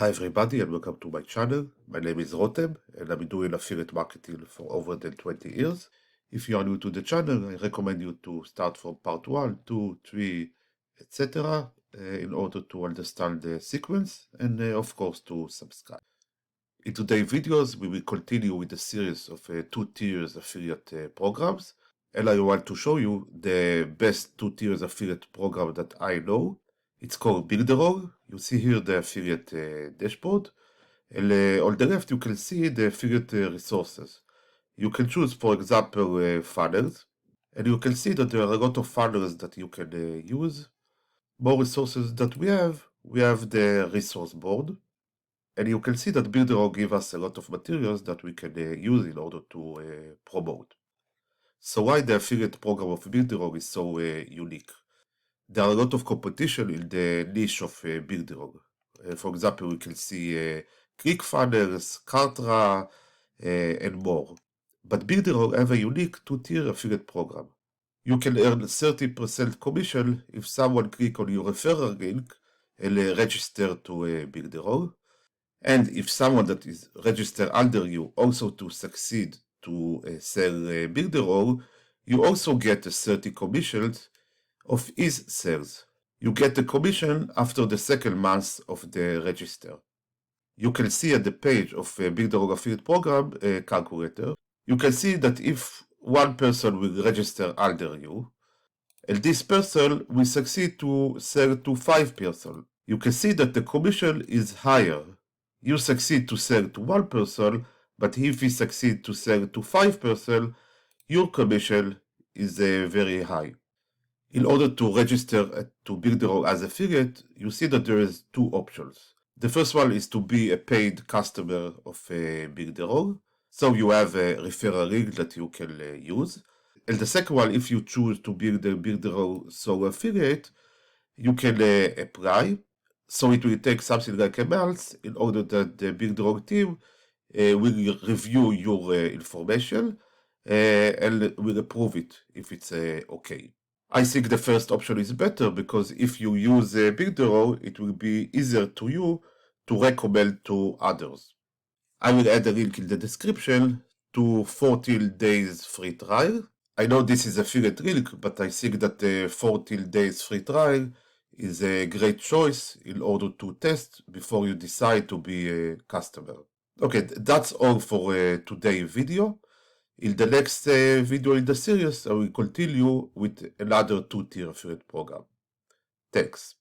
Hi everybody and welcome to my channel. My name is Rotem and I've been doing affiliate marketing for over than 20 years. If you are new to the channel, I recommend you to start from part 1, 2, 3, etc. In order to understand the sequence and of course to subscribe. In today's videos, we will continue with the series of 2 tiers affiliate programs, and I want to show you the best 2 tiers affiliate program that I know. It's called Builderall. You see here the affiliate dashboard, and on the left you can see the affiliate resources. You can choose, for example, funnels, and you can see that there are a lot of funnels that you can use. More resources that we have the resource board. And you can see that Builderall gives us a lot of materials that we can use in order to promote. So why the affiliate program of Builderall is so unique? There are a lot of competition in the niche of Builderall. For example, we can see ClickFunnels, Kartra, and more. But Builderall have a unique 2-tier affiliate program. You can earn 30% commission if someone click on your referral link and register to Builderall. And if someone that is registered under you also to succeed to sell Builderall, you also get a 30 commissions of his sales. You get the commission after the second month of the register. You can see at the page of Builderall affiliate program calculator, you can see that if one person will register under you, and this person will succeed to sell to 5 people, you can see that the commission is higher. You succeed to sell to 1 person, but if you succeed to sell to 5 people, your commission is very high. In order to register to Builderall as affiliate, you see that there is 2 options. The first one is to be a paid customer of Builderall, so you have a referral link that you can use. And the second one, if you choose to build a Builderall solo affiliate, you can apply. So it will take something like a month in order that the Builderall team will review your information and will approve it if it's okay. I think the first option is better because if you use Builderall, it will be easier to you to recommend to others. I will add a link in the description to 14 days free trial. I know this is affiliate link, but I think that the 14 days free trial is a great choice in order to test before you decide to be a customer. Okay, that's all for today's video. In the next video in the series, I will continue with another 2-tier affiliate program. Thanks.